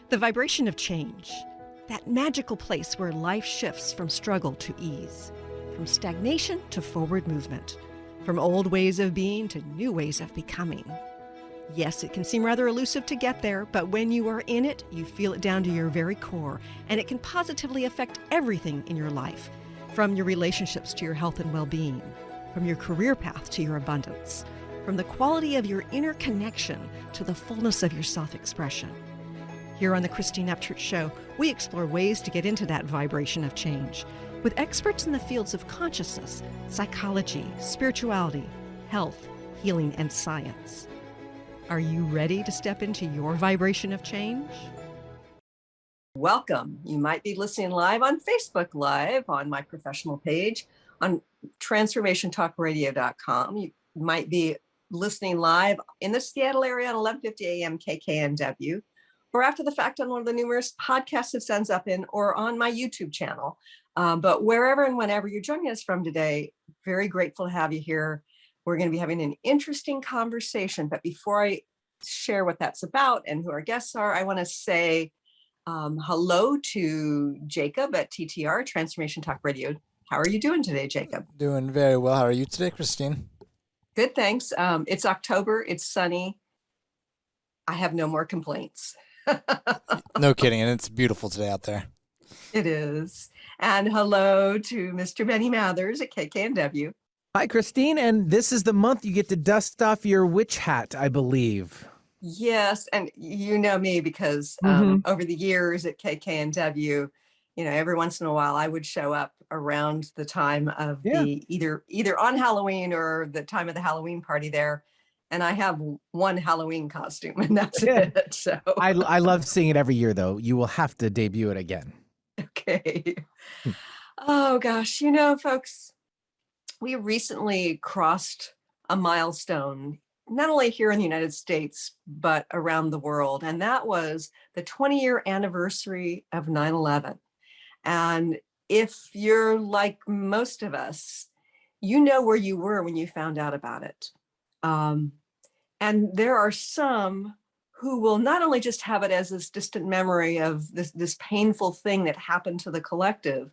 The vibration of change, that magical place where life shifts from struggle to ease, from stagnation to forward movement, from old ways of being to new ways of becoming. Yes, it can seem rather elusive to get there, but when you are in it, you feel it down to your very core, and it can positively affect everything in your life, from your relationships to your health and well-being, from your career path to your abundance, from the quality of your inner connection to the fullness of your self-expression. Here on the Christine Upchurch Show, we explore ways to get into that vibration of change with experts in the fields of consciousness, psychology, spirituality, health, healing, and science. Are you ready to step into your vibration of change? Welcome. You might be listening live on Facebook Live on my professional page on transformationtalkradio.com. You might be listening live in the Seattle area at 11:50 a.m. KKNW, or after the fact on one of the numerous podcasts it sends up in, or on my YouTube channel. But wherever and whenever you're joining us from today, very grateful to have you here. We're going to be having an interesting conversation. But before I share what that's about and who our guests are, I want to say hello to Jacob at TTR, Transformation Talk Radio. How are you doing today, Jacob? Doing very well. How are you today, Christine? Good, thanks. It's October. It's sunny. I have no more complaints. No kidding. And it's beautiful today out there. It is. And hello to Mr. Benny Mathers at KKNW. Hi, Christine. And this is the month you get to dust off your witch hat, I believe. Yes. And you know me because over the years at KKNW, you know, every once in a while I would show up around the time of the either on Halloween or the time of the Halloween party there. And I have one Halloween costume and that's it. So I love seeing it every year, though. You will have to debut it again. Okay. Oh, gosh. You know, folks, we recently crossed a milestone, not only here in the United States, but around the world. And that was the 20-year anniversary of 9/11. And if you're like most of us, you know where you were when you found out about it. And there are some who will not only just have it as this distant memory of this painful thing that happened to the collective,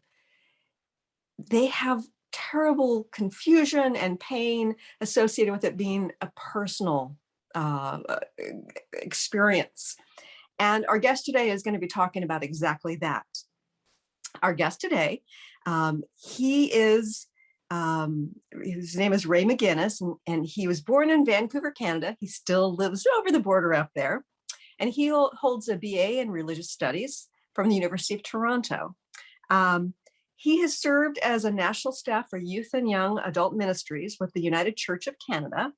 they have terrible confusion and pain associated with it being a personal experience. And our guest today is going to be talking about exactly that. Our guest today, his name is Ray McGinnis, and he was born in Vancouver, Canada. He still lives over the border up there. And he holds a BA in Religious Studies from the University of Toronto. He has served as a national staff for youth and young adult ministries with the United Church of Canada.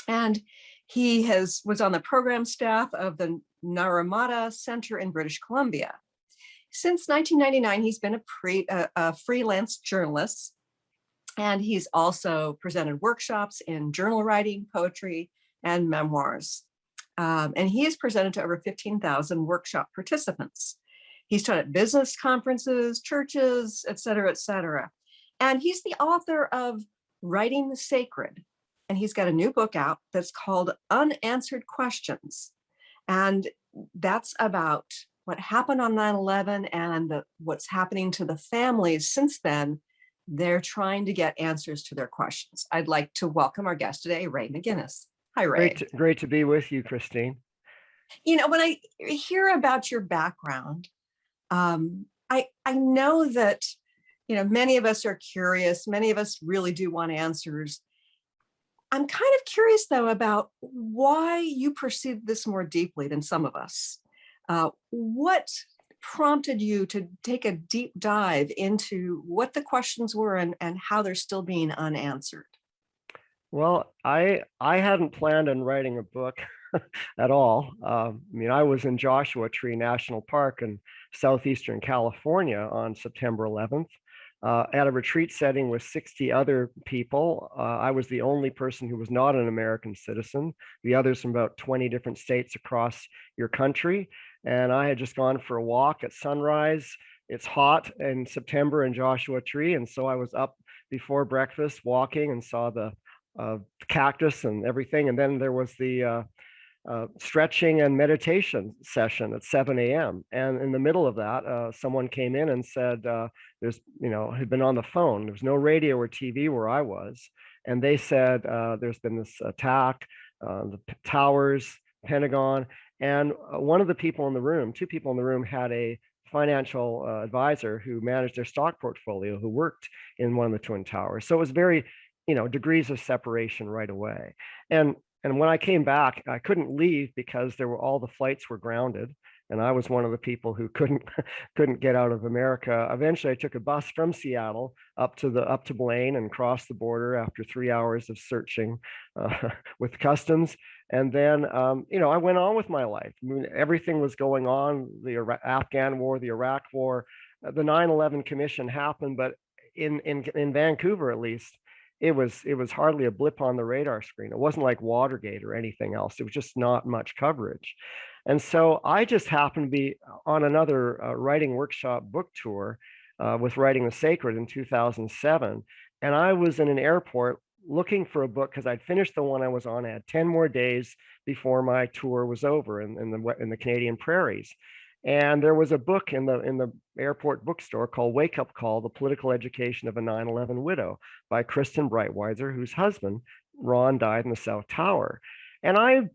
And he was on the program staff of the Naramata Center in British Columbia. Since 1999, he's been a freelance journalist. And he's also presented workshops in journal writing, poetry, and memoirs. And he has presented to over 15,000 workshop participants. He's taught at business conferences, churches, et cetera, et cetera. And he's the author of Writing the Sacred. And he's got a new book out that's called Unanswered Questions. And that's about what happened on 9/11 and what's happening to the families since then. They're trying to get answers to their questions. I'd like to welcome our guest today, Ray McGinnis. Hi, Ray. Great to be with you, Christine. You know, when I hear about your background, I know that, you know, many of us are curious. Many of us really do want answers. I'm kind of curious, though, about why you perceive this more deeply than some of us. What prompted you to take a deep dive into what the questions were and how they're still being unanswered? Well, I hadn't planned on writing a book at all. I mean, I was in Joshua Tree National Park in southeastern California on September 11th at a retreat setting with 60 other people. I was the only person who was not an American citizen, the others from about 20 different states across your country. And I had just gone for a walk at sunrise it's hot in September in Joshua Tree. And so I was up before breakfast walking and saw the cactus and everything. And then there was the stretching and meditation session at 7 a.m. And in the middle of that, someone came in and said, had been on the phone. There was no radio or TV where I was. And they said, there's been this attack, the towers, Pentagon. And one of the people in the room, two people in the room, had a financial advisor who managed their stock portfolio, who worked in one of the Twin Towers. So it was very, degrees of separation right away. And when I came back, I couldn't leave because all the flights were grounded. And I was one of the people who couldn't get out of America. Eventually, I took a bus from Seattle up to Blaine and crossed the border after 3 hours of searching with customs. And then, I went on with my life. I mean, everything was going on: the Afghan war, the Iraq war, the 9/11 Commission happened, but in Vancouver, at least, it was hardly a blip on the radar screen. It wasn't like Watergate or anything else. It was just not much coverage. And so I just happened to be on another writing workshop book tour with Writing the Sacred in 2007. And I was in an airport looking for a book because I'd finished the one I was on. I had 10 more days before my tour was over in the Canadian prairies. And there was a book in the airport bookstore called Wake Up Call: The Political Education of a 9/11 Widow by Kristen Breitweiser, whose husband, Ron, died in the South Tower. And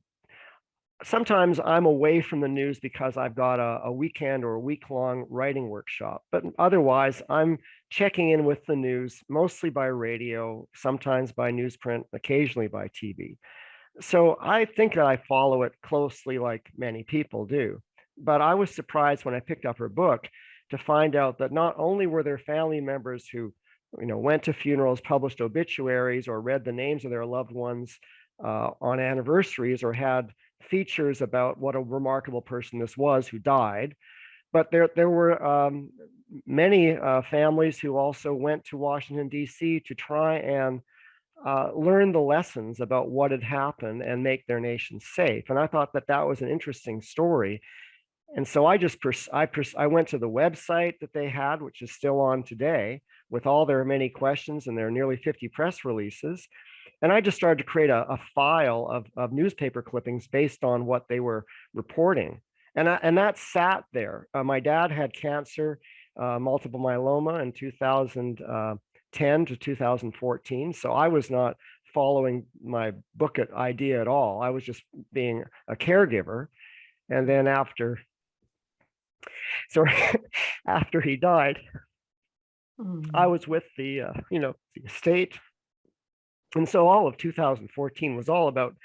sometimes I'm away from the news because I've got a weekend or a week-long writing workshop, but otherwise I'm checking in with the news, mostly by radio, sometimes by newsprint, occasionally by TV. So I think that I follow it closely, like many people do. But I was surprised when I picked up her book to find out that not only were there family members who, went to funerals, published obituaries, or read the names of their loved ones on anniversaries, or had features about what a remarkable person this was who died, but there were many families who also went to Washington, D.C. to try and learn the lessons about what had happened and make their nation safe. And I thought that was an interesting story. And so I went to the website that they had, which is still on today, with all their many questions and their nearly 50 press releases. And I just started to create a file of newspaper clippings based on what they were reporting. And that sat there. My dad had cancer, multiple myeloma, in 2010 to 2014. So I was not following my book idea at all. I was just being a caregiver. And then after he died, I was with the estate. And so all of 2014 was all about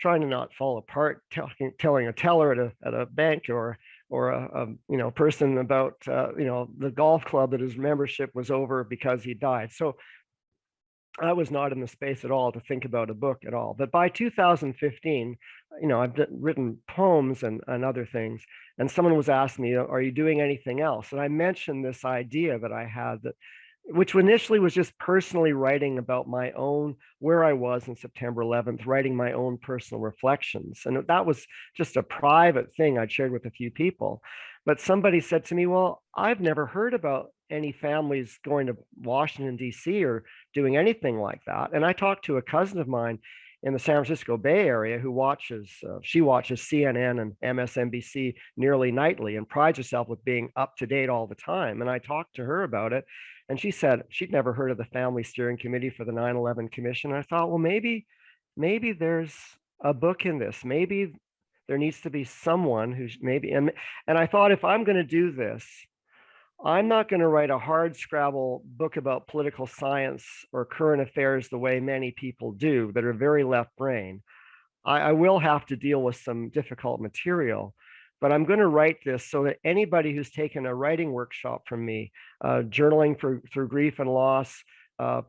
trying to not fall apart, telling a teller at a bank or a person about the golf club that his membership was over because he died. So I was not in the space at all to think about a book at all. But by 2015, I've written poems and other things. And someone was asking me, are you doing anything else? And I mentioned this idea that I had, which initially was just personally writing about my own, where I was in September 11th, writing my own personal reflections. And that was just a private thing I'd shared with a few people. But somebody said to me, well, I've never heard about any families going to Washington, D.C. or doing anything like that. And I talked to a cousin of mine in the San Francisco Bay Area who watches CNN and MSNBC nearly nightly and prides herself with being up to date all the time. And I talked to her about it. And she said she'd never heard of the Family Steering Committee for the 9/11 Commission. I thought, well, maybe there's a book in this. Maybe there needs to be someone who's and I thought, if I'm going to do this, I'm not going to write a hard scrabble book about political science or current affairs the way many people do that are very left brain. I will have to deal with some difficult material, but I'm going to write this so that anybody who's taken a writing workshop from me, journaling through grief and loss,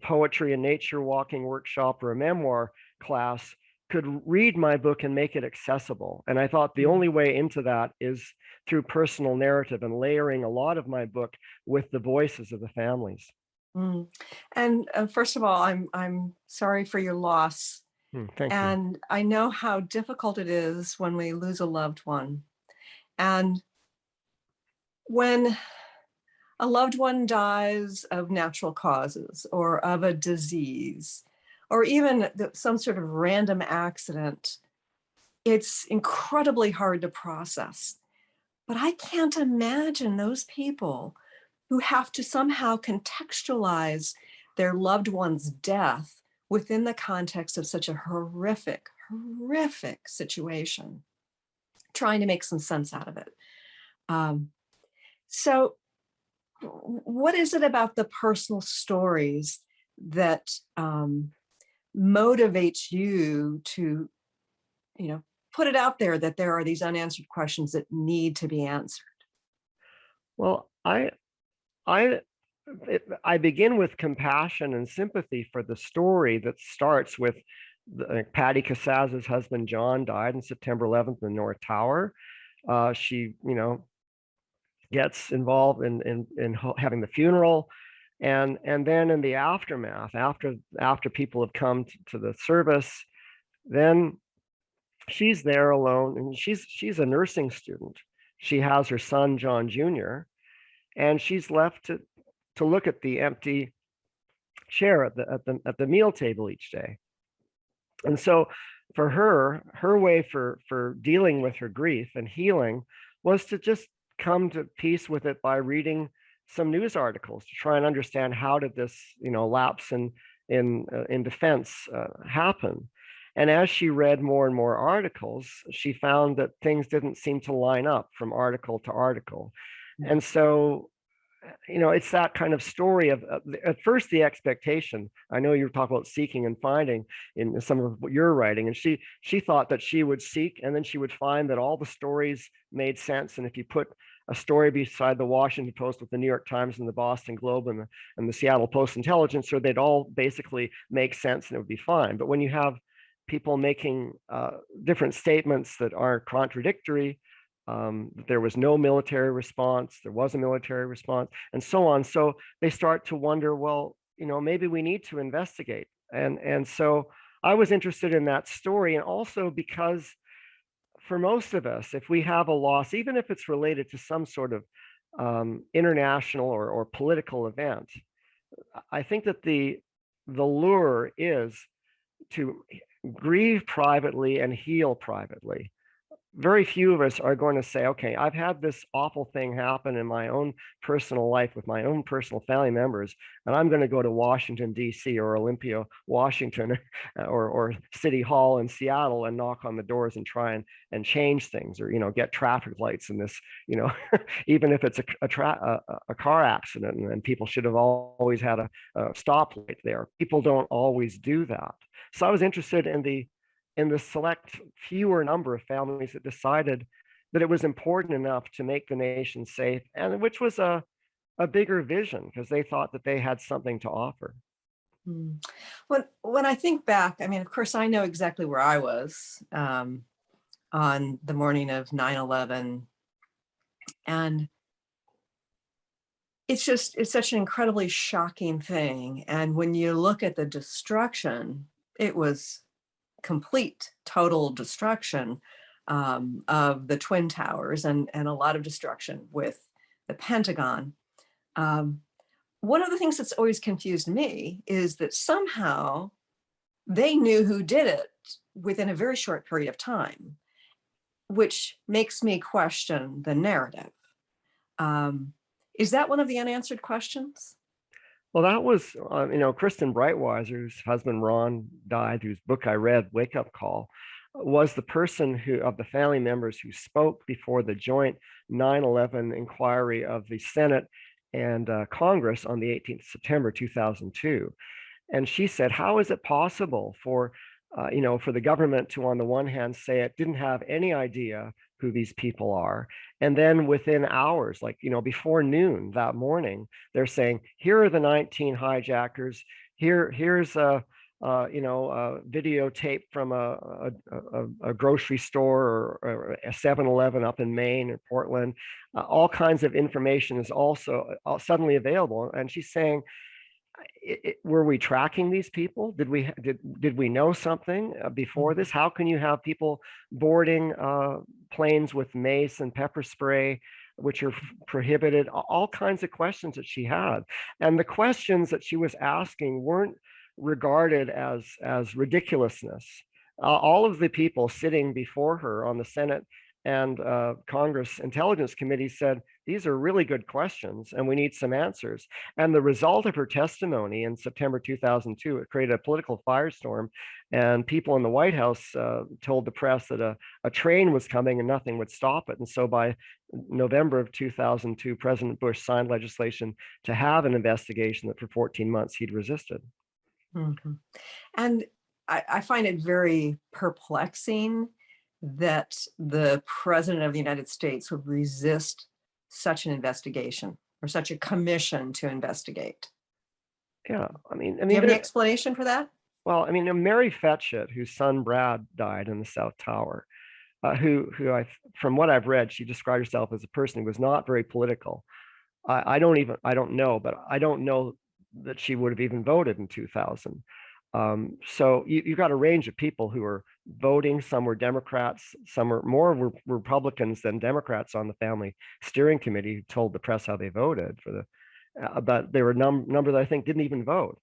poetry and nature walking workshop, or a memoir class could read my book and make it accessible. And I thought the only way into that is through personal narrative and layering a lot of my book with the voices of the families. Mm. And first of all, I'm sorry for your loss. Thank you. And I know how difficult it is when we lose a loved one. And when a loved one dies of natural causes or of a disease, or even some sort of random accident, it's incredibly hard to process. But I can't imagine those people who have to somehow contextualize their loved one's death within the context of such a horrific situation, trying to make some sense out of it. So what is it about the personal stories that motivates you to, put it out there that there are these unanswered questions that need to be answered? Well, I begin with compassion and sympathy for the story that starts with Patty Cassaz's husband John died on September 11th in the North Tower. She, gets involved in having the funeral, and then in the aftermath, after people have come to the service, then she's there alone, and she's a nursing student. She has her son John Jr., and she's left to look at the empty chair at the meal table each day. And so for her way for dealing with her grief and healing was to just come to peace with it by reading some news articles to try and understand how did this lapse in defense happen. And as she read more and more articles, she found that things didn't seem to line up from article to article. And so it's that kind of story of at first the expectation. I know you're talking about seeking and finding in some of what you're writing, and she thought that she would seek and then she would find that all the stories made sense. And if you put a story beside the Washington Post with the New York Times and the Boston Globe and the Seattle Post Intelligencer, they'd all basically make sense and it would be fine. But when you have people making different statements that are contradictory, there was no military response, there was a military response, and so on. So they start to wonder, well, maybe we need to investigate. And so I was interested in that story, and also because for most of us, if we have a loss, even if it's related to some sort of international or political event, I think that the lure is to grieve privately and heal privately. Very few of us are going to say, okay, I've had this awful thing happen in my own personal life with my own personal family members, and I'm going to go to Washington, D.C. or Olympia, Washington, or City Hall in Seattle and knock on the doors and try and change things, or, get traffic lights in this, even if it's a car accident and people should have always had a stoplight there. People don't always do that. So I was interested in the select fewer number of families that decided that it was important enough to make the nation safe, and which was a bigger vision because they thought that they had something to offer. When I think back, I mean, of course, I know exactly where I was on the morning of 9/11, and it's such an incredibly shocking thing. And when you look at the destruction, it was complete, total destruction of the Twin Towers and a lot of destruction with the Pentagon. One of the things that's always confused me is that somehow they knew who did it within a very short period of time, which makes me question the narrative. Is that one of the unanswered questions? Well, that was, Kristen Breitweiser, whose husband Ron died, whose book I read, Wake Up Call, was the person of the family members who spoke before the joint 9/11 inquiry of the Senate and Congress on the 18th of September 2002. And she said, how is it possible for the government to, on the one hand, say it didn't have any idea who these people are, and then within hours, before noon that morning, they're saying, here are the 19 hijackers. Here's a videotape from a grocery store or a 7-Eleven up in Maine or Portland. All kinds of information is also suddenly available, and she's saying, were we tracking these people? Did we know something before this? How can you have people boarding planes with mace and pepper spray which are prohibited, all kinds of questions that she had. And the questions that she was asking weren't regarded as ridiculousness. All of the people sitting before her on the Senate and Congress Intelligence Committee said, these are really good questions and we need some answers. And the result of her testimony in September 2002, it created a political firestorm, and people in the White House told the press that a train was coming and nothing would stop it. And so by November of 2002, President Bush signed legislation to have an investigation that for 14 months he'd resisted. Mhm. And I find it very perplexing that the president of the United States would resist such an investigation or such a commission to investigate. Yeah, Do you have any explanation for that? well, I mean, Mary Fetchit, whose son Brad died in the South Tower, who from what I've read, she described herself as a person who was not very political. I don't know, but I don't know that she would have even voted in 2000. So you got a range of people who are voting. Some were Democrats, some were more Republicans than Democrats on the family steering committee who told the press how they voted for the, but there were a number that I think didn't even vote.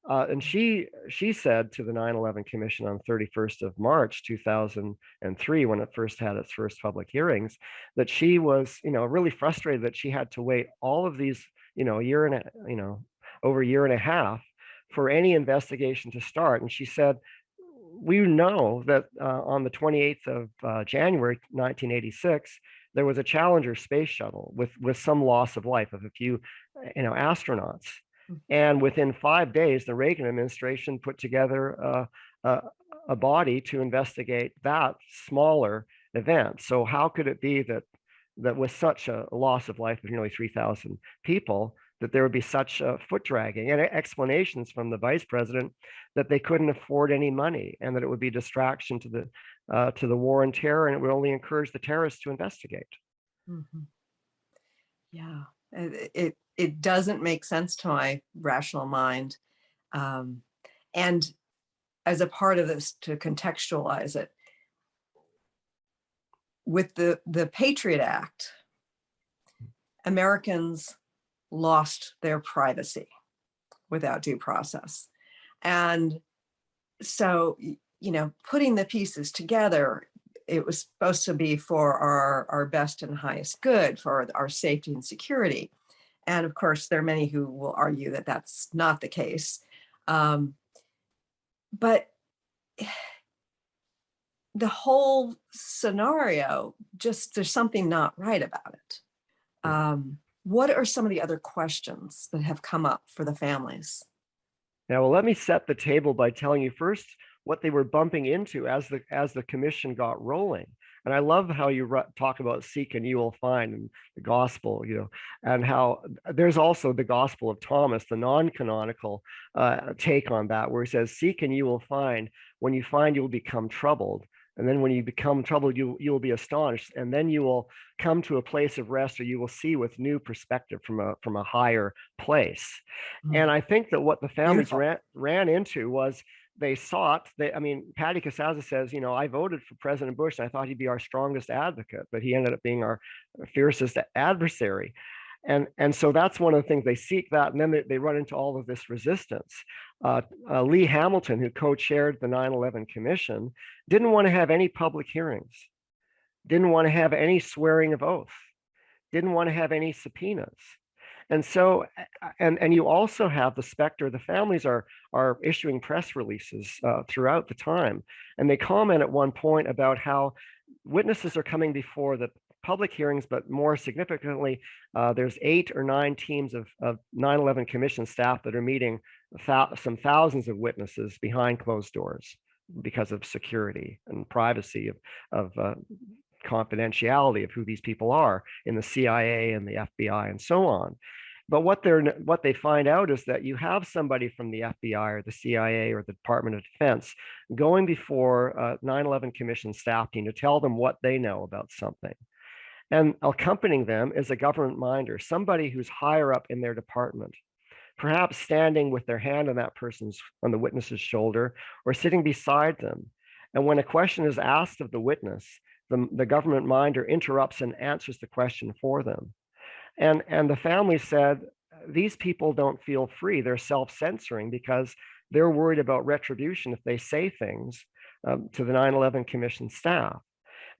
And she said to the 9/11 Commission on 31st of March 2003, when it first had its first public hearings, that she was, really frustrated that she had to wait all of these, over a year and a half for any investigation to start. And she said, we know that on the 28th of January 1986, there was a Challenger space shuttle with some loss of life of a few, astronauts. And within 5 days, the Reagan administration put together a body to investigate that smaller event. So how could it be that with such a loss of life of nearly 3,000 people, that there would be such foot dragging and explanations from the vice president that they couldn't afford any money and that it would be distraction to the war on terror, and it would only encourage the terrorists to investigate. Mm-hmm. Yeah, it doesn't make sense to my rational mind. And as a part of this, to contextualize it, with the Patriot Act, Americans lost their privacy without due process. And so, putting the pieces together, it was supposed to be for our best and highest good, for our safety and security. And of course, there are many who will argue that that's not the case. But the whole scenario, there's something not right about it. What are some of the other questions that have come up for the families? Now, well, let me set the table by telling you first what they were bumping into as the commission got rolling. And I love how you talk about seek and you will find, and the gospel, and how there's also the gospel of Thomas, the non-canonical take on that, where he says, seek and you will find. When you find, you will become troubled. And then when you become troubled, you will be astonished. And then you will come to a place of rest, or you will see with new perspective from a higher place. Mm-hmm. And I think that what the families ran into was they sought, Patty Casaza says, I voted for President Bush and I thought he'd be our strongest advocate, but he ended up being our fiercest adversary. And so that's one of the things, they seek that, and then they run into all of this resistance. Lee Hamilton, who co-chaired the 9/11 Commission, didn't want to have any public hearings, didn't want to have any swearing of oath, didn't want to have any subpoenas. And so, and you also have the specter, the families are issuing press releases throughout the time. And they comment at one point about how witnesses are coming before the public hearings, but more significantly, there's 8 or 9 teams of 9/11 Commission staff that are meeting some thousands of witnesses behind closed doors because of security and privacy of confidentiality of who these people are in the CIA and the FBI and so on. But what they find out is that you have somebody from the FBI or the CIA or the Department of Defense going before 9/11 Commission staff team to tell them what they know about something. And accompanying them is a government minder, somebody who's higher up in their department, perhaps standing with their hand on the witness's shoulder or sitting beside them. And when a question is asked of the witness, the government minder interrupts and answers the question for them. And the family said, these people don't feel free. They're self-censoring because they're worried about retribution if they say things to the 9/11 Commission staff.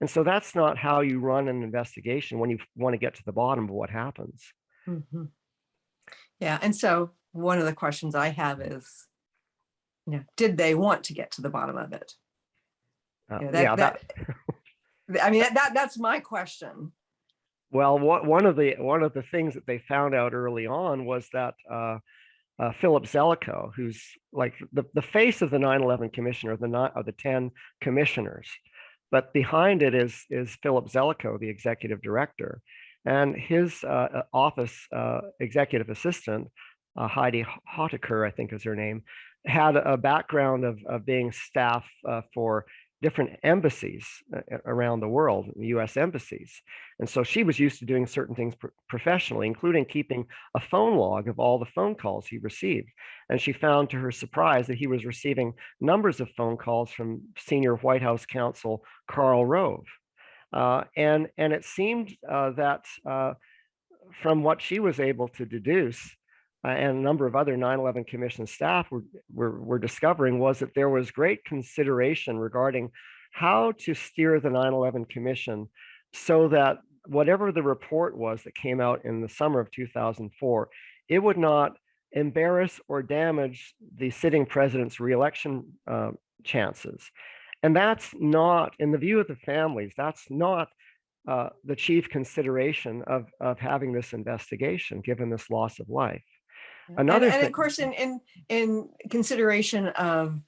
And so that's not how you run an investigation when you want to get to the bottom of what happens. Mhm. Yeah, and so one of the questions I have is, did they want to get to the bottom of it? I mean, that's my question. Well, one of the things that they found out early on was that Philip Zelikow, who's like the face of the 9/11 Commission, or the 10 commissioners, but behind it is Philip Zelikow, the executive director, and his office executive assistant, Heidi Hotteker, I think is her name, had a background of being staff for different embassies around the world, US embassies. And so she was used to doing certain things professionally, including keeping a phone log of all the phone calls he received. And she found, to her surprise, that he was receiving numbers of phone calls from senior White House counsel Karl Rove. And it seemed that from what she was able to deduce, and a number of other 9/11 Commission staff were discovering, was that there was great consideration regarding how to steer the 9/11 Commission so that whatever the report was that came out in the summer of 2004, it would not embarrass or damage the sitting president's reelection chances. And that's not, in the view of the families, that's not the chief consideration of having this investigation, given this loss of life. Another and of course, in consideration of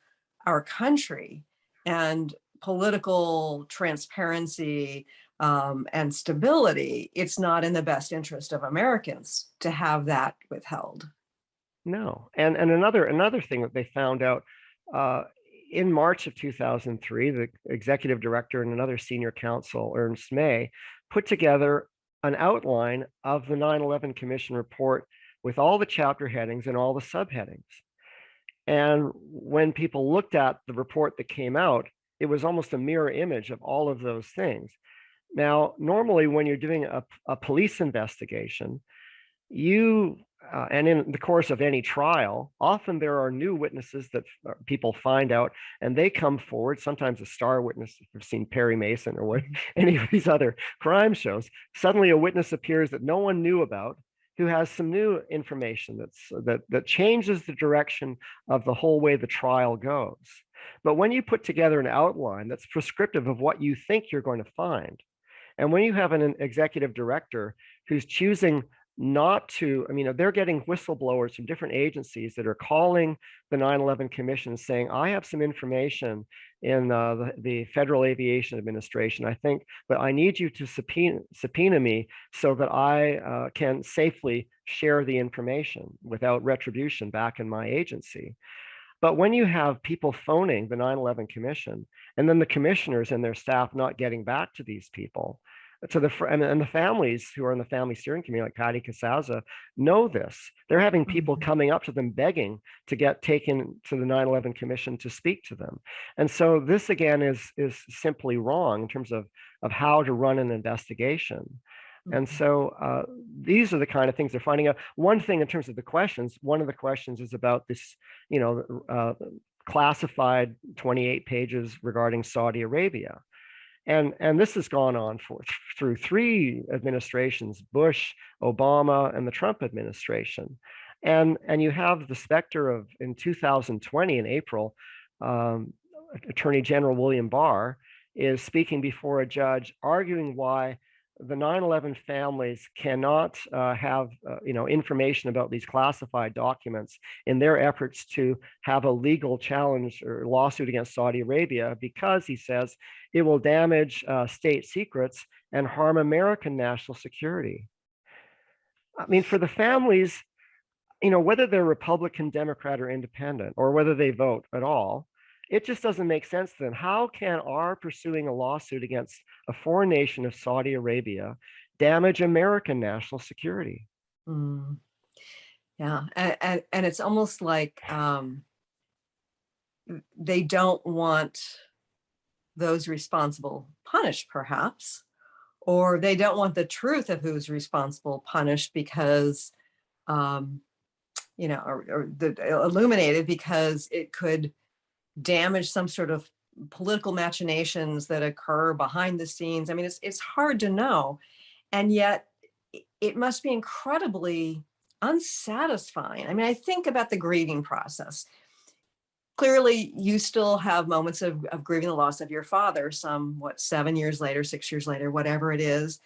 our country and political transparency and stability, it's not in the best interest of Americans to have that withheld. No, and another thing that they found out in March of 2003, the executive director and another senior counsel, Ernst May, put together an outline of the 9/11 Commission report with all the chapter headings and all the subheadings. And when people looked at the report that came out, it was almost a mirror image of all of those things. Now, normally when you're doing a police investigation, and in the course of any trial, often there are new witnesses that people find out, and they come forward, sometimes a star witness. If you've seen Perry Mason or any of these other crime shows, suddenly a witness appears that no one knew about, who has some new information that changes the direction of the whole way the trial goes. But when you put together an outline that's prescriptive of what you think you're going to find, and when you have an executive director who's choosing not to, I mean, they're getting whistleblowers from different agencies that are calling the 9/11 Commission saying, I have some information in the Federal Aviation Administration, I think, but I need you to subpoena me so that I can safely share the information without retribution back in my agency. But when you have people phoning the 9/11 Commission, and then the commissioners and their staff not getting back to these people, and the families who are in the family steering committee, like Patty Casazza, know this. They're having people coming up to them begging to get taken to the 9/11 Commission to speak to them. And so this, again, is simply wrong in terms of how to run an investigation. And so these are the kind of things they're finding out. One thing in terms of the questions, one of the questions is about this, classified 28 pages regarding Saudi Arabia. And this has gone on through 3 administrations, Bush, Obama, and the Trump administration. And you have the specter of, in 2020, in April, Attorney General William Barr is speaking before a judge, arguing why the 9/11 families cannot have information about these classified documents in their efforts to have a legal challenge or lawsuit against Saudi Arabia, because he says it will damage state secrets and harm American national security. I mean, for the families, whether they're Republican, Democrat, or independent, or whether they vote at all, it just doesn't make sense to them. How can our pursuing a lawsuit against a foreign nation of Saudi Arabia damage American national security? Yeah, and it's almost like they don't want those responsible punished, perhaps, or they don't want the truth of who's responsible punished because, or illuminated because it could damage some sort of political machinations that occur behind the scenes. I mean, it's hard to know. And yet it must be incredibly unsatisfying. I mean, I think about the grieving process. Clearly, you still have moments of grieving the loss of your father, some, 7 years later, 6 years later, whatever it is.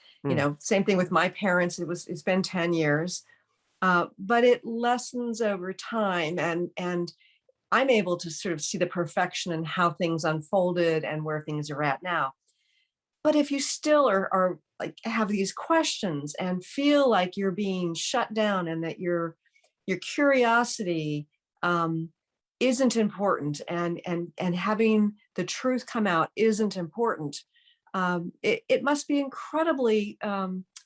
Same thing with my parents. It's been 10 years, but it lessens over time. And I'm able to sort of see the perfection and how things unfolded and where things are at now. But if you still are like have these questions and feel like you're being shut down and that your curiosity isn't important and having the truth come out isn't important, it must be incredibly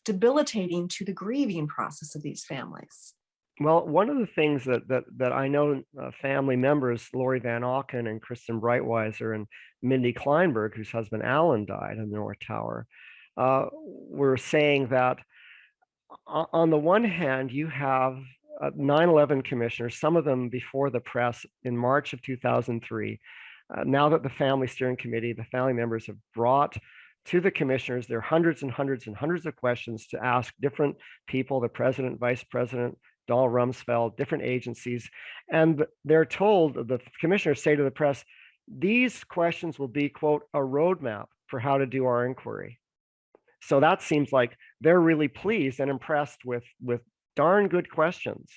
debilitating to the grieving process of these families. Well, one of the things that I know family members, Lori Van Auken and Kristen Breitweiser and Mindy Kleinberg, whose husband Alan died in the North Tower, were saying that on the one hand, you have 9/11 commissioners, some of them before the press in March of 2003. Now that the Family Steering Committee, the family members have brought to the commissioners, there are hundreds and hundreds and hundreds of questions to ask different people, the president, vice president, Donald Rumsfeld, different agencies. And they're told, the commissioners say to the press, these questions will be, quote, a roadmap for how to do our inquiry. So that seems like they're really pleased and impressed with darn good questions.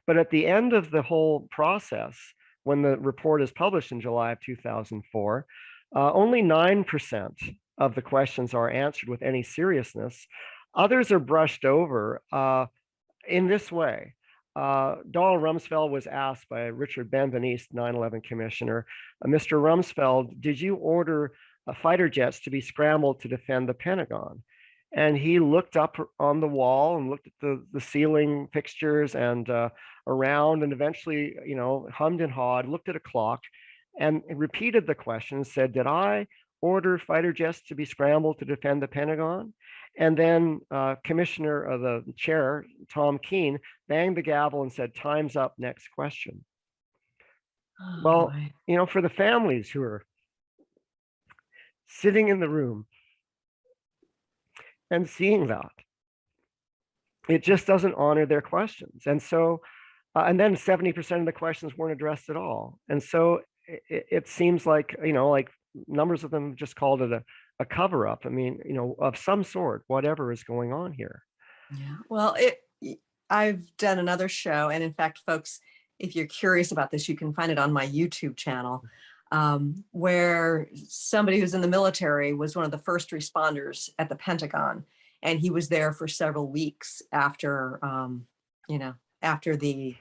But at the end of the whole process, when the report is published in July of 2004, only 9% of the questions are answered with any seriousness. Others are brushed over in this way. Donald Rumsfeld was asked by Richard Benveniste, 9/11 commissioner, Mr. Rumsfeld, did you order fighter jets to be scrambled to defend the Pentagon? And he looked up on the wall and looked at the ceiling fixtures and around, and eventually, hummed and hawed, looked at a clock, and repeated the question and said, did I order fighter jets to be scrambled to defend the Pentagon? And then Commissioner of the chair, Tom Keene, banged the gavel and said, time's up, next question. Well, for the families who are sitting in the room and seeing that, it just doesn't honor their questions. And so, and then 70% of the questions weren't addressed at all. And so it seems like, like numbers of them just called it a cover up. I mean, of some sort, whatever is going on here. Yeah. Well, I've done another show. And in fact, folks, if you're curious about this, you can find it on my YouTube channel, where somebody who's in the military was one of the first responders at the Pentagon. And he was there for several weeks after, after the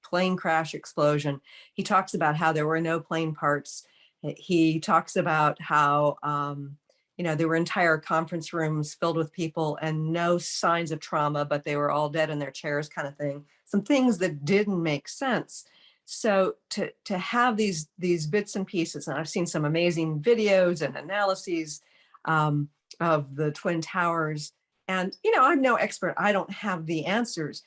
plane crash explosion. He talks about how there were no plane parts. He talks about how, there were entire conference rooms filled with people and no signs of trauma, but they were all dead in their chairs kind of thing. Some things that didn't make sense. So to have these bits and pieces, and I've seen some amazing videos and analyses of the Twin Towers, and, I'm no expert, I don't have the answers,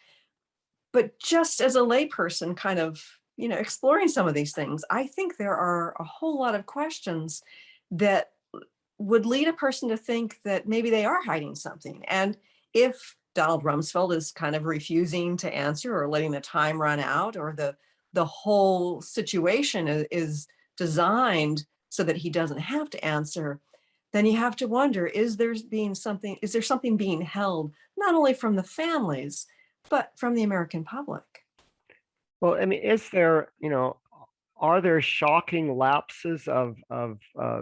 but just as a layperson kind of, exploring some of these things, I think there are a whole lot of questions that would lead a person to think that maybe they are hiding something. And if Donald Rumsfeld is kind of refusing to answer or letting the time run out, or the whole situation is designed so that he doesn't have to answer, then you have to wonder, is there something being held, not only from the families, but from the American public? Well, I mean, is there, are there shocking lapses of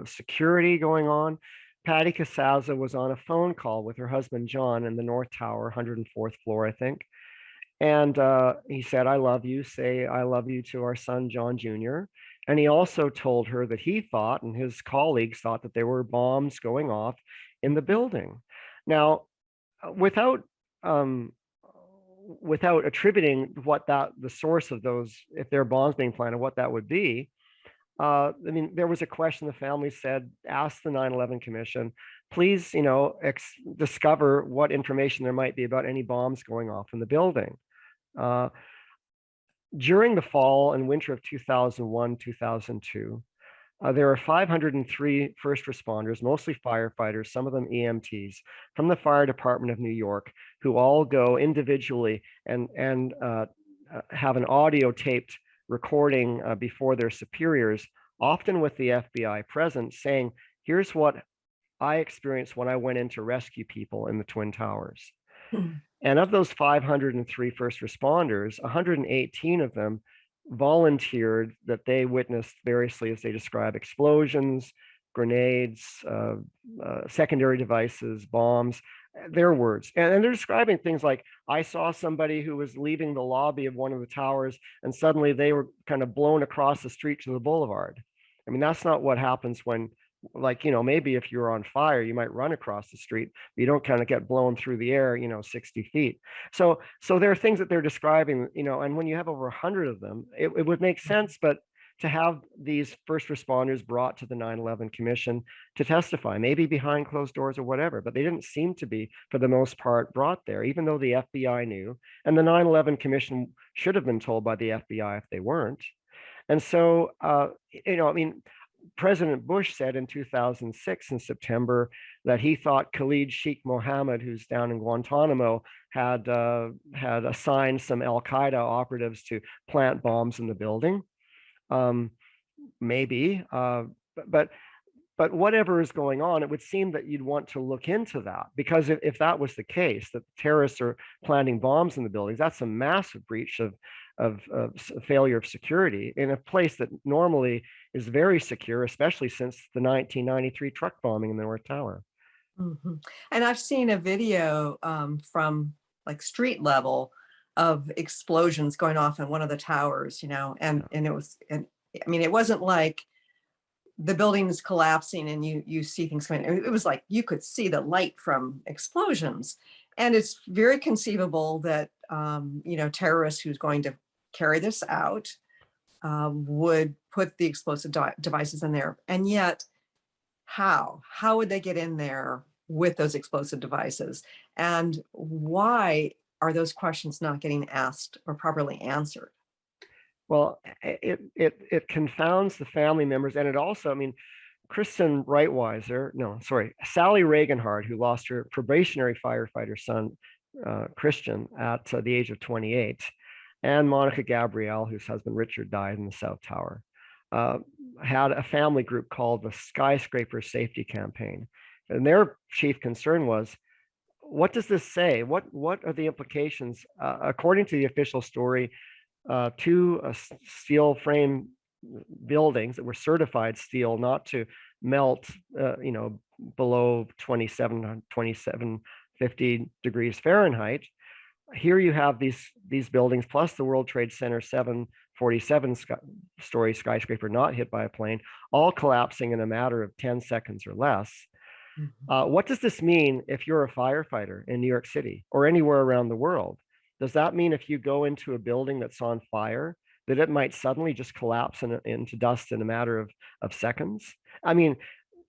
security going on? Patty Casaza was on a phone call with her husband, John, in the North Tower, 104th floor, I think. And he said, I love you, say I love you to our son, John Jr. And he also told her that he thought, and his colleagues thought, that there were bombs going off in the building. Now, without attributing the source of those, if there are bombs being planted, what that would be, I mean, there was a question the family said, ask the 9/11 Commission, please, discover what information there might be about any bombs going off in the building. During the fall and winter of 2001, 2002, there are 503 first responders, mostly firefighters, some of them EMTs, from the Fire Department of New York, who all go individually and have an audio taped recording before their superiors, often with the FBI present, saying, here's what I experienced when I went in to rescue people in the Twin Towers. And of those 503 first responders, 118 of them volunteered that they witnessed variously, as they describe, explosions, grenades, secondary devices, bombs, their words. And they're describing things like, I saw somebody who was leaving the lobby of one of the towers and suddenly they were kind of blown across the street to the boulevard. I mean, that's not what happens when, like, maybe if you're on fire, you might run across the street, but you don't kind of get blown through the air, 60 feet. So there are things that they're describing, and when you have over 100 of them, it would make sense, but to have these first responders brought to the 9/11 Commission to testify, maybe behind closed doors or whatever, but they didn't seem to be, for the most part, brought there, even though the FBI knew, and the 9/11 Commission should have been told by the FBI if they weren't. And so, I mean, President Bush said in 2006 in September that he thought Khalid Sheikh Mohammed, who's down in Guantanamo, had assigned some Al-Qaeda operatives to plant bombs in the building. Maybe, but whatever is going on, it would seem that you'd want to look into that, because if that was the case, that terrorists are planting bombs in the buildings, that's a massive breach of failure of security in a place that normally is very secure, especially since the 1993 truck bombing in the North Tower. Mm-hmm. And I've seen a video from like street level of explosions going off in one of the towers, and it was, and I mean, it wasn't like the building is collapsing and you see things coming. It was like you could see the light from explosions. And it's very conceivable that, terrorists who's going to carry this out would put the explosive devices in there. And yet, how would they get in there with those explosive devices? And why are those questions not getting asked or properly answered? Well, it confounds the family members, and it also, I mean, Sally Reaganhard, who lost her probationary firefighter son, Christian, at the age of 28, and Monica Gabrielle, whose husband Richard died in the South Tower, had a family group called the Skyscraper Safety Campaign. And their chief concern was, what does this say? What are the implications? According to the official story, two steel frame buildings that were certified steel not to melt, below 2750 degrees Fahrenheit. Here you have these buildings plus the World Trade Center 747 story skyscraper not hit by a plane, all collapsing in a matter of 10 seconds or less. Mm-hmm. What does this mean if you're a firefighter in New York City or anywhere around the world? Does that mean if you go into a building that's on fire, that it might suddenly just collapse into dust in a matter of seconds? I mean,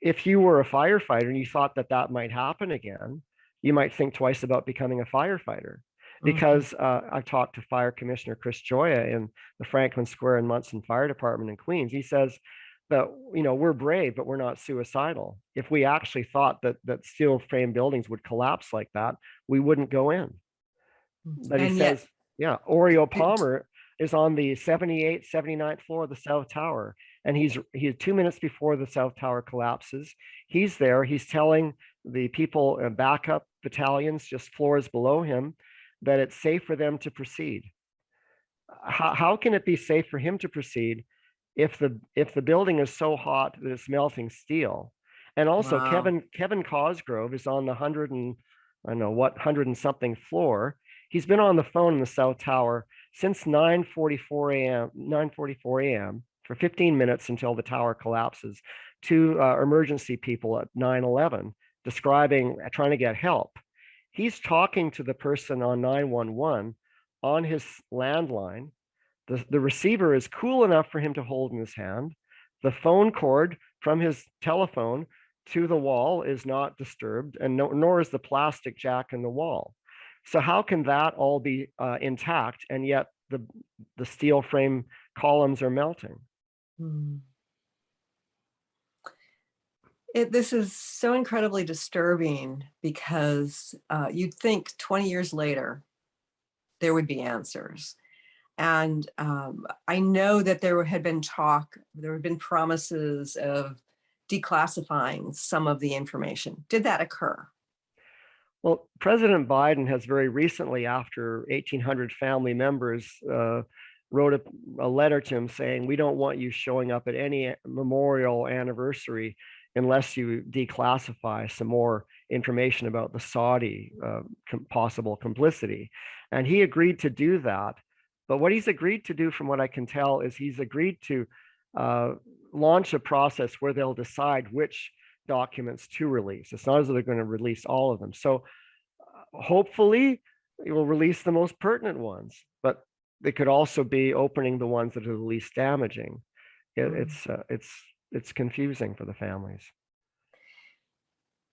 if you were a firefighter and you thought that might happen again, you might think twice about becoming a firefighter. Because I talked to Fire Commissioner Chris Joya in the Franklin Square and Munson Fire Department in Queens. He says that, we're brave, but we're not suicidal. If we actually thought that steel frame buildings would collapse like that, we wouldn't go in. But he says, Oriole Palmer is on the 78th, 79th floor of the South Tower. And he's 2 minutes before the South Tower collapses. He's there. He's telling the people, backup battalions just floors below him, that it's safe for them to proceed. How can it be safe for him to proceed if the building is so hot that it's melting steel? And also, wow. Kevin Cosgrove is on the 100 and something floor. He's been on the phone in the South Tower since 9:44 a.m. for 15 minutes until the tower collapses to emergency people at 9/11, trying to get help. He's talking to the person on 911 on his landline. The receiver is cool enough for him to hold in his hand. The phone cord from his telephone to the wall is not disturbed, and nor is the plastic jack in the wall. So how can that all be intact, and yet the steel frame columns are melting? This is so incredibly disturbing because you'd think 20 years later, there would be answers. And I know that there had been promises of declassifying some of the information. Did that occur? Well, President Biden has very recently, after 1,800 family members wrote a letter to him saying, we don't want you showing up at any memorial anniversary unless you declassify some more information about the Saudi possible complicity. And he agreed to do that. But what he's agreed to do, from what I can tell, is he's agreed to launch a process where they'll decide which documents to release. It's not as though they're going to release all of them. So hopefully it will release the most pertinent ones, but they could also be opening the ones that are the least damaging. It's confusing for the families.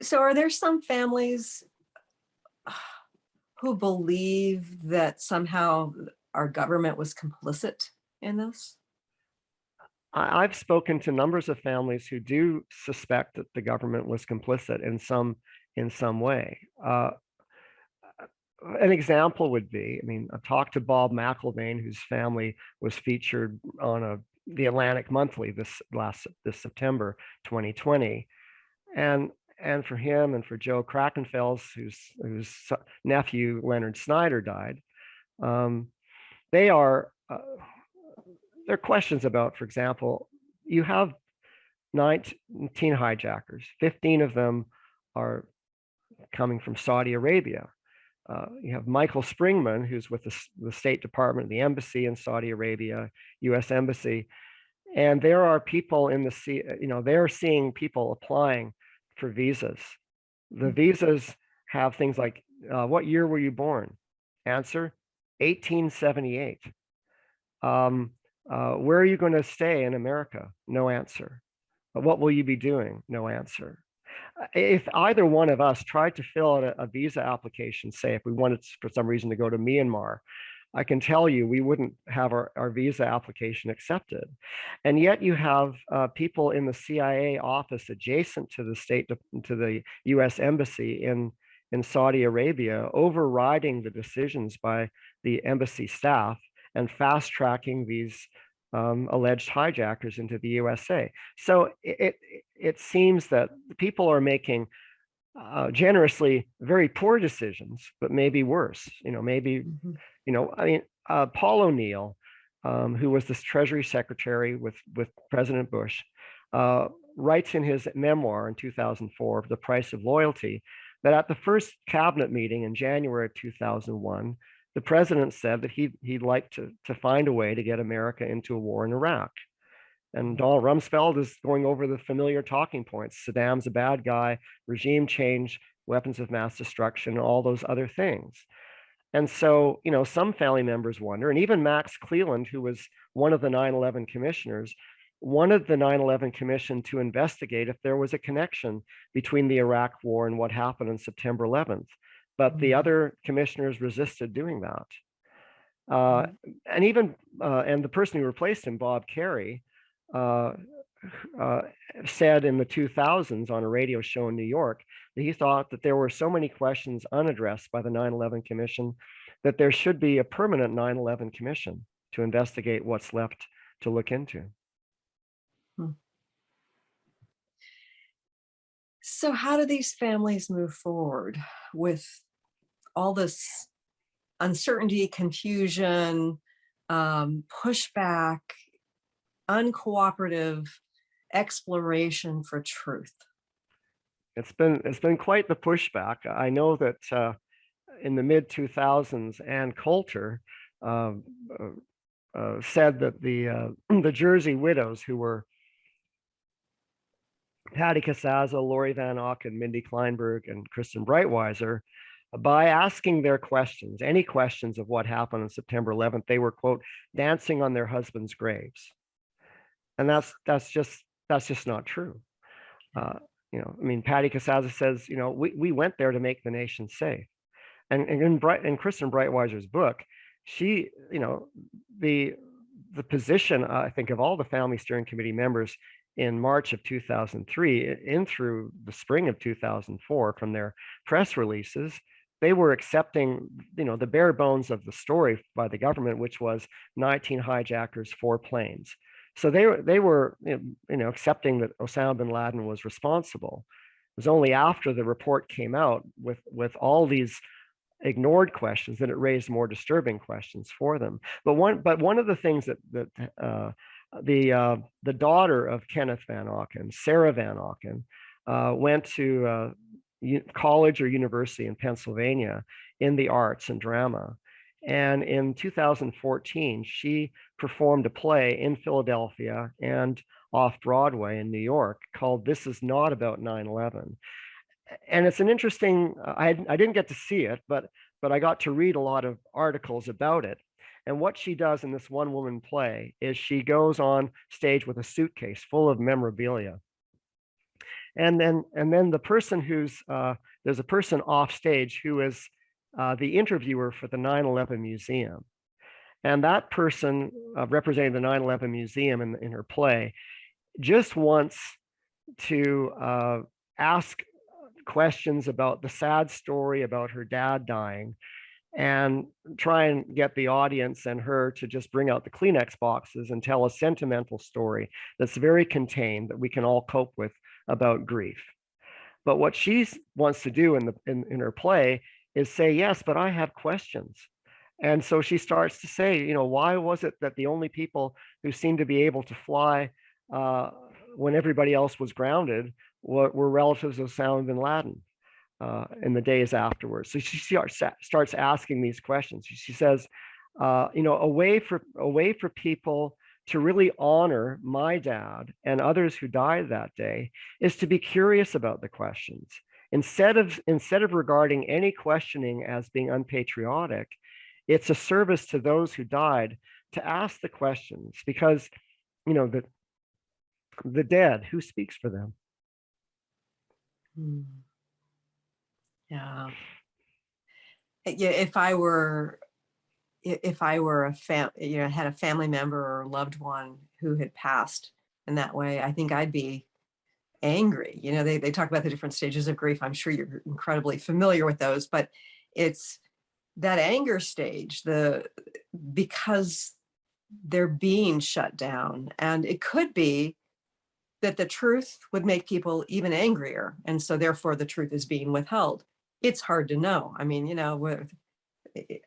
So are there some families who believe that somehow our government was complicit in this? I've spoken to numbers of families who do suspect that the government was complicit in some way. An example would be, I talked to Bob McIlvaine, whose family was featured on the Atlantic Monthly this September 2020, and for him and for Joe Krakenfels, whose nephew Leonard Snyder died. There are questions about, for example, you have 19 hijackers, 15 of them are coming from Saudi Arabia. You have Michael Springman, who's with the State Department, the embassy in Saudi Arabia, US Embassy. And there are people in they're seeing people applying for visas. The visas have things like, what year were you born? Answer, 1878. Where are you going to stay in America? No answer. What will you be doing? No answer. If either one of us tried to fill out a visa application, say if we wanted for some reason to go to Myanmar, I can tell you we wouldn't have our visa application accepted. And yet you have people in the CIA office adjacent to the US Embassy in Saudi Arabia overriding the decisions by the embassy staff and fast tracking these alleged hijackers into the USA. So it seems that people are making generously very poor decisions, but maybe worse. Paul O'Neill, who was this Treasury Secretary with President Bush, writes in his memoir in 2004, The Price of Loyalty, that at the first cabinet meeting in January of 2001, the president said that he'd like to find a way to get America into a war in Iraq. And Donald Rumsfeld is going over the familiar talking points. Saddam's a bad guy, regime change, weapons of mass destruction, all those other things. And so, some family members wonder, and even Max Cleland, who was one of the 9/11 commissioners, wanted the 9/11 commission to investigate if there was a connection between the Iraq war and what happened on September 11th. But the other commissioners resisted doing that. And the person who replaced him, Bob Kerrey, said in the 2000s on a radio show in New York that he thought that there were so many questions unaddressed by the 9/11 Commission that there should be a permanent 9/11 Commission to investigate what's left to look into. So how do these families move forward with all this uncertainty, confusion, pushback, uncooperative exploration for truth? It's been quite the pushback. I know that in the mid 2000s, Ann Coulter said that the Jersey widows, who were Patty Casazza, Lori Van Auken, Mindy Kleinberg, and Kristen Breitweiser, by asking their questions, any questions of what happened on September 11th, they were, quote, dancing on their husbands' graves. And that's just not true. You know, I mean, Patty Casazza says, you know, we went there to make the nation safe. And in Kristen Breitweiser's book, she, you know, the position, I think, of all the Family Steering Committee members in March of 2003 in through the spring of 2004 from their press releases, they were accepting, you know, the bare bones of the story by the government, which was 19 hijackers, 4 planes. So they were you know, accepting that Osama bin Laden was responsible. It was only after the report came out with all these ignored questions that it raised more disturbing questions for them. But one of the things that the daughter of Kenneth Van Auken, Sarah Van Auken, went to college or university in Pennsylvania in the arts and drama. And in 2014, she performed a play in Philadelphia and off Broadway in New York called This Is Not About 9/11. And it's an interesting, I didn't get to see it, but I got to read a lot of articles about it. And what she does in this one woman play is she goes on stage with a suitcase full of memorabilia. And then the person who's, there's a person off stage who is the interviewer for the 9/11 Museum. And that person representing the 9/11 Museum in her play just wants to ask questions about the sad story about her dad dying and try and get the audience and her to just bring out the Kleenex boxes and tell a sentimental story that's very contained that we can all cope with about grief. But what she wants to do in her play is say, yes, but I have questions. And so she starts to say, you know, why was it that the only people who seemed to be able to fly when everybody else was grounded were relatives of Osama bin Laden in the days afterwards? So she starts asking these questions. She says, you know, a way for people to really honor my dad and others who died that day is to be curious about the questions. Instead of regarding any questioning as being unpatriotic, it's a service to those who died to ask the questions, because, you know, the dead, who speaks for them? Yeah. Yeah. If I were had a family member or a loved one who had passed in that way, I think I'd be angry. You know, they talk about the different stages of grief. I'm sure you're incredibly familiar with those, but it's that anger stage, because they're being shut down. And it could be that the truth would make people even angrier. And so therefore the truth is being withheld. It's hard to know. I mean, you know,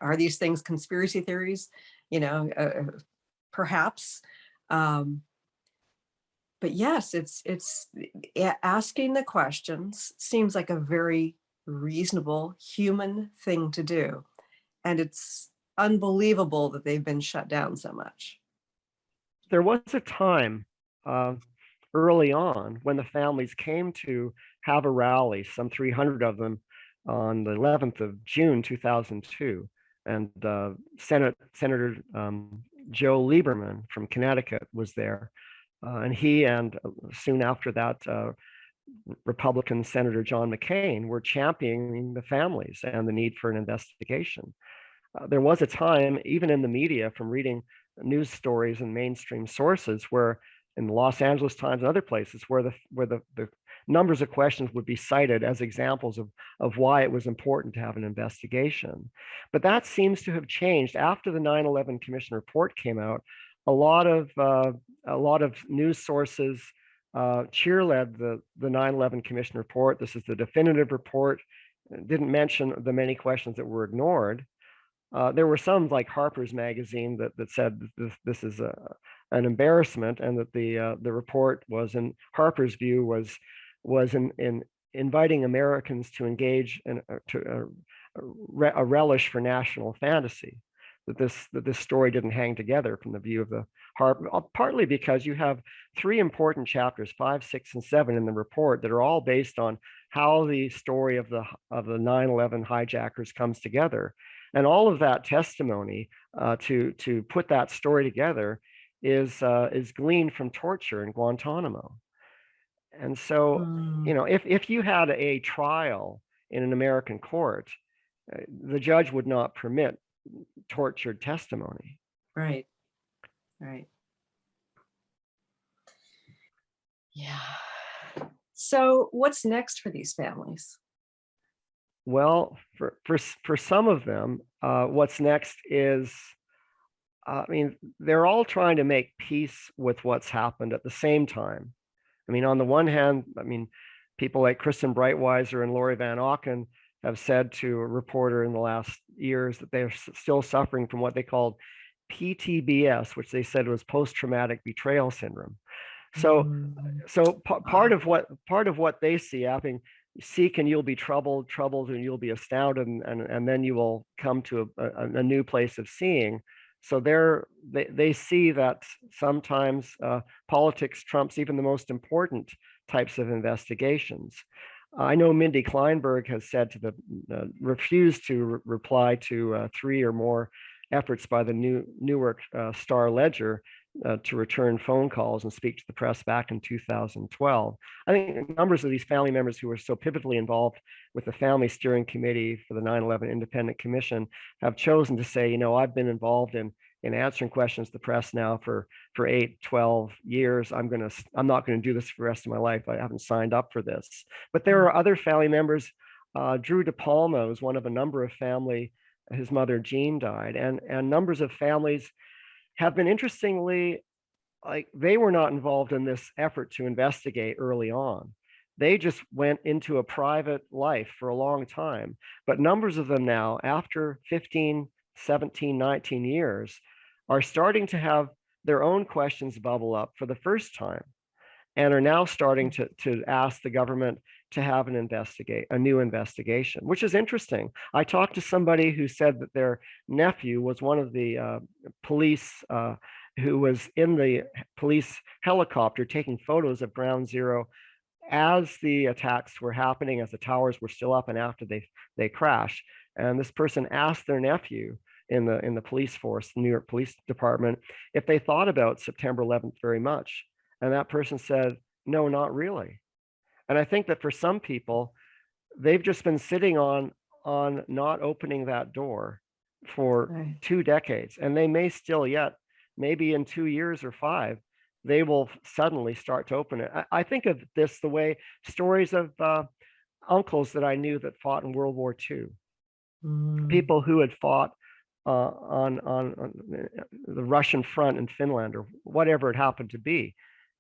are these things conspiracy theories? You know, perhaps. But yes, it's asking the questions seems like a very reasonable human thing to do. And it's unbelievable that they've been shut down so much. There was a time early on when the families came to have a rally, some 300 of them, on the 11th of June 2002. And Senator Joe Lieberman from Connecticut was there. And he and soon after that, Republican Senator John McCain were championing the families and the need for an investigation. There was a time, even in the media, from reading news stories and mainstream sources, where in the Los Angeles Times and other places, where the numbers of questions would be cited as examples of why it was important to have an investigation. But that seems to have changed after the 9/11 Commission report came out. A lot of news sources cheerled the 9/11 Commission report. This is the definitive report. It didn't mention the many questions that were ignored. There were some, like Harper's Magazine, that said this is an embarrassment, and that the report was, in Harper's view, was in inviting Americans to engage in a relish for national fantasy. That this story didn't hang together from the view of the Harper, partly because you have 3 important chapters, 5, 6, and 7 in the report that are all based on how the story of the 9/11 hijackers comes together. And all of that testimony to put that story together is gleaned from torture in Guantanamo. And so, Mm, if you had a trial in an American court, the judge would not permit tortured testimony. right, right. Yeah. So what's next for these families? Well, for some of them, what's next is, I mean, they're all trying to make peace with what's happened at the same time. I mean, on the one hand, I mean, people like Kristen Breitweiser and Lori Van Auken have said to a reporter in the last years that they're still suffering from what they called PTBS, which they said was post-traumatic betrayal syndrome. So, Mm, part wow. of what they see, having seek and you'll be troubled, troubled and you'll be astounded, and then you will come to a new place of seeing. So they see that sometimes politics trumps even the most important types of investigations. I know Mindy Kleinberg has said to refused to reply to 3 or more efforts by the Newark Star Ledger to return phone calls and speak to the press back in 2012. I think numbers of these family members who were so pivotally involved with the Family Steering Committee for the 9/11 Independent Commission have chosen to say, I've been involved in answering questions to the press now for 8, 12 years. I'm not going to do this for the rest of my life. I haven't signed up for this. But there are other family members. Drew DePalma was one of a number of family. His mother Jean died, and numbers of families have been, interestingly, like, they were not involved in this effort to investigate early on. They just went into a private life for a long time. But numbers of them now, after 15, 17, 19 years, are starting to have their own questions bubble up for the first time, and are now starting to ask the government to have a new investigation, which is interesting. I talked to somebody who said that their nephew was one of the police who was in the police helicopter taking photos of Ground Zero as the attacks were happening, as the towers were still up and after they crashed. And this person asked their nephew in the police force, the New York Police Department, if they thought about September 11th very much. And that person said, no, not really. And I think that for some people, they've just been sitting on not opening that door for Right. 2 decades. And they may still yet, maybe in 2 years or 5, they will suddenly start to open it. I think of this the way stories of uncles that I knew that fought in World War II, Mm, people who had fought on the Russian front in Finland or whatever it happened to be.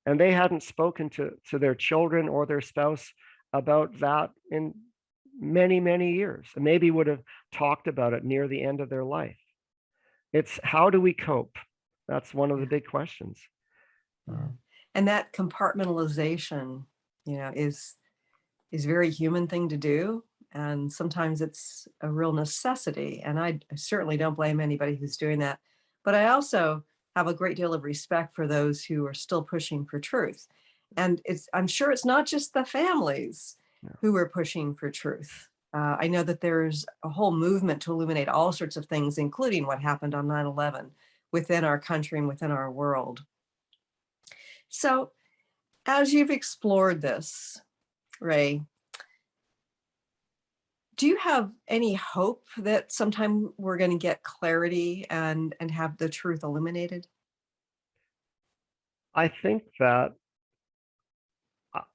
And they hadn't spoken to their children or their spouse about that in many, many years, and maybe would have talked about it near the end of their life. It's how do we cope? That's one of the big questions. yeah. And that compartmentalization, is a very human thing to do. And sometimes it's a real necessity. And I certainly don't blame anybody who's doing that. But I also have a great deal of respect for those who are still pushing for truth. And I'm sure it's not just the families who are pushing for truth. I know that there's a whole movement to illuminate all sorts of things, including what happened on 9/11 within our country and within our world. So as you've explored this, Ray, do you have any hope that sometime we're going to get clarity and have the truth illuminated? I think that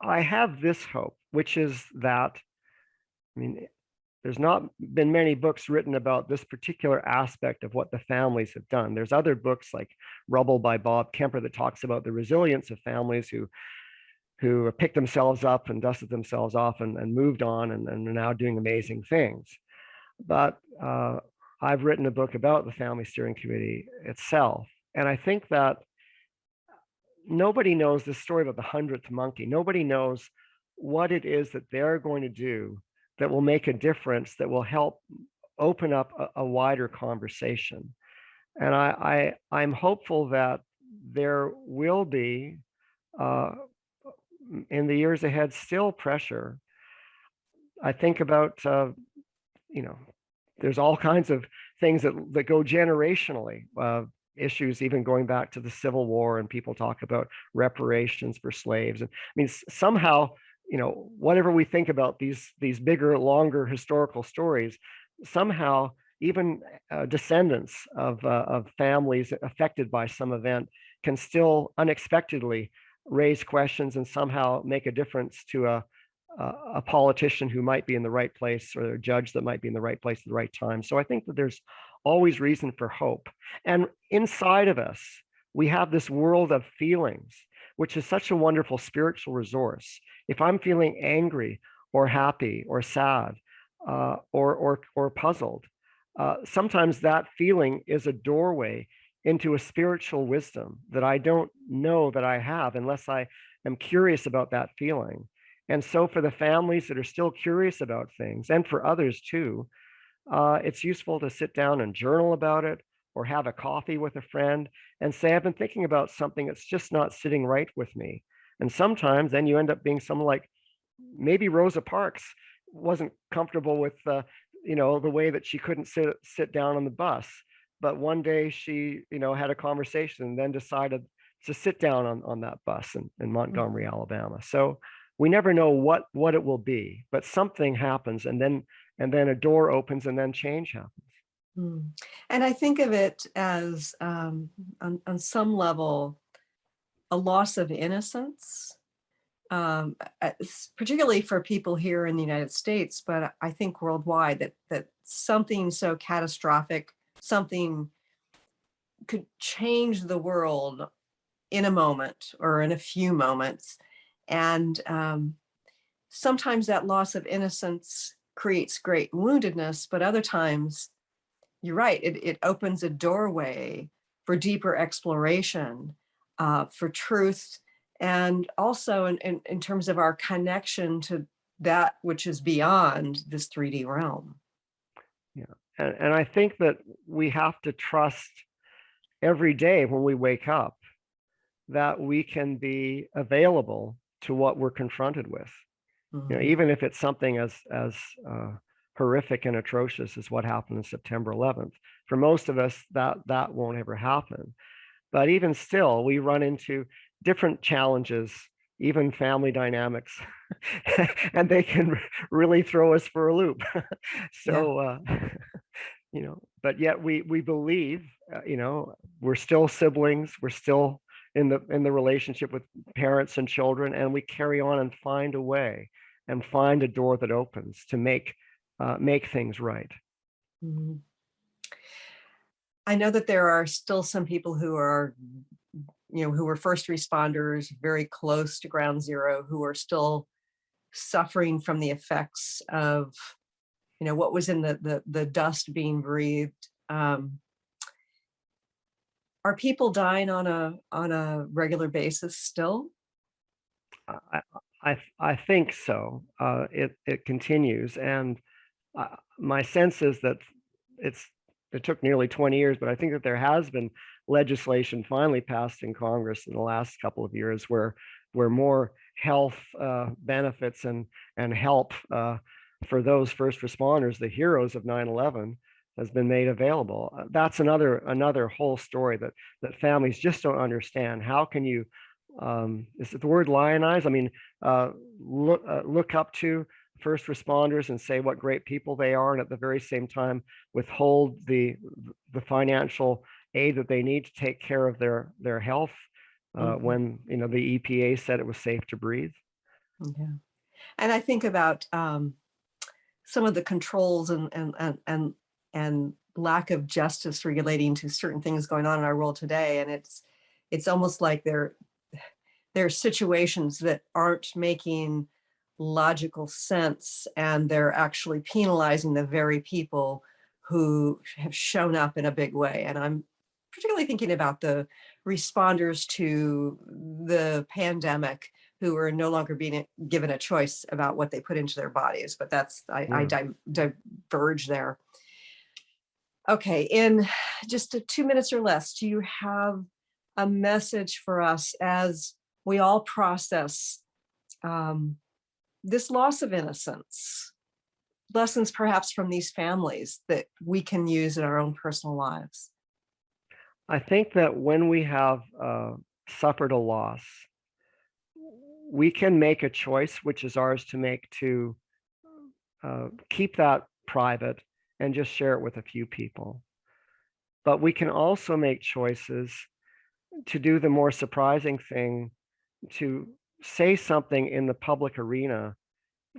I have this hope, which is that, I mean, there's not been many books written about this particular aspect of what the families have done. There's other books like Rubble by Bob Kemper that talks about the resilience of families who picked themselves up and dusted themselves off and moved on and are now doing amazing things. But I've written a book about the Family Steering Committee itself. And I think that nobody knows this story about the 100th monkey. Nobody knows what it is that they're going to do that will make a difference, that will help open up a wider conversation. And I'm hopeful that there will be, in the years ahead, still pressure. I think about, there's all kinds of things that go generationally. issues, even going back to the Civil War, and people talk about reparations for slaves. And I mean, somehow, whatever we think about these bigger, longer historical stories, somehow even descendants of families affected by some event can still unexpectedly raise questions and somehow make a difference to a politician who might be in the right place, or a judge that might be in the right place at the right time. So I think that there's always reason for hope. And inside of us, we have this world of feelings, which is such a wonderful spiritual resource. If I'm feeling angry or happy or sad or puzzled, sometimes that feeling is a doorway into a spiritual wisdom that I don't know that I have unless I am curious about that feeling. And so for the families that are still curious about things, and for others too, it's useful to sit down and journal about it, or have a coffee with a friend and say, I've been thinking about something that's just not sitting right with me. And sometimes then you end up being someone like maybe Rosa Parks wasn't comfortable with the way that she couldn't sit down on the bus. But one day she, had a conversation and then decided to sit down on that bus in Montgomery, Alabama. So we never know what it will be, but something happens, and then a door opens, and then change happens. And I think of it as, on some level, a loss of innocence, particularly for people here in the United States, but I think worldwide, that something so catastrophic, something could change the world in a moment or in a few moments. And sometimes that loss of innocence creates great woundedness, but other times, you're right, it opens a doorway for deeper exploration, for truth, and also in terms of our connection to that which is beyond this 3D realm. Yeah, and I think that we have to trust every day when we wake up that we can be available to what we're confronted with. Even if it's something as horrific and atrocious as what happened on September 11th. For most of us, that won't ever happen. But even still, we run into different challenges, even family dynamics, and they can really throw us for a loop. So, but yet we believe, we're still siblings, we're still in the relationship with parents and children, and we carry on and find a way and find a door that opens to make things right. I know that there are still some people who are, who were first responders, very close to ground zero, who are still suffering from the effects of, what was in the dust being breathed. Are people dying on a regular basis still? I think so. It continues, and my sense is that it took nearly 20 years, but I think that there has been legislation finally passed in Congress in the last couple of years where more health benefits and help for those first responders, the heroes of 9/11, has been made available. That's another whole story that families just don't understand. How can you, is it the word lionize? I mean, look up to first responders and say what great people they are, and at the very same time withhold the financial aid that they need to take care of their health when the EPA said it was safe to breathe. Yeah, and I think about some of the controls and lack of justice relating to certain things going on in our world today, and it's almost like there are situations that aren't making logical sense, and they're actually penalizing the very people who have shown up in a big way. And I'm particularly thinking about the responders to the pandemic who are no longer being given a choice about what they put into their bodies. But I diverge there. Okay, in just 2 minutes or less, do you have a message for us as we all process this loss of innocence, lessons perhaps from these families that we can use in our own personal lives? I think that when we have suffered a loss, we can make a choice, which is ours to make, to keep that private and just share it with a few people. But we can also make choices to do the more surprising thing, to say something in the public arena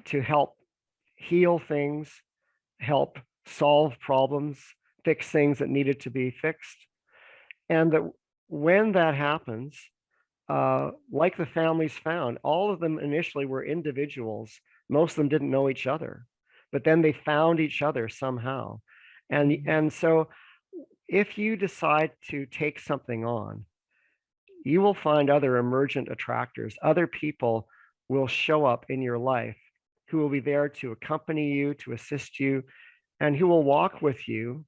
to help heal things, help solve problems, fix things that needed to be fixed. And that when that happens, like the families found, all of them initially were individuals. Most of them didn't know each other, but then they found each other somehow. And so if you decide to take something on, you will find other emergent attractors. Other people will show up in your life who will be there to accompany you, to assist you, and who will walk with you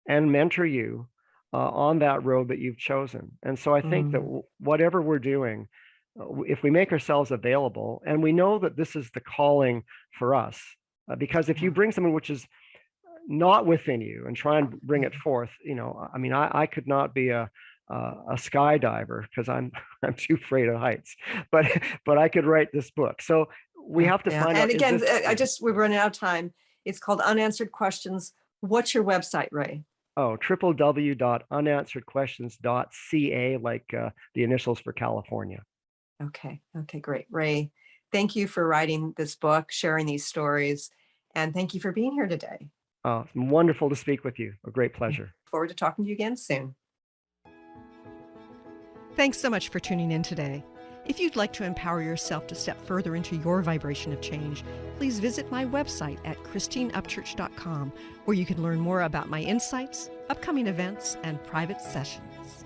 and mentor you on that road that you've chosen. And so I think that whatever we're doing, if we make ourselves available, and we know that this is the calling for us, because if you bring someone which is not within you and try and bring it forth, I mean, I could not be a skydiver because I'm too afraid of heights, but I could write this book. So we have to find out. And again, we're running out of time. It's called Unanswered Questions. What's your website, Ray? Oh, www.unansweredquestions.ca, like the initials for California. Okay, great. Ray, thank you for writing this book, sharing these stories, and thank you for being here today. Oh, it's wonderful to speak with you. A great pleasure. Look forward to talking to you again soon. Thanks so much for tuning in today. If you'd like to empower yourself to step further into your vibration of change, please visit my website at christineupchurch.com, where you can learn more about my insights, upcoming events, and private sessions.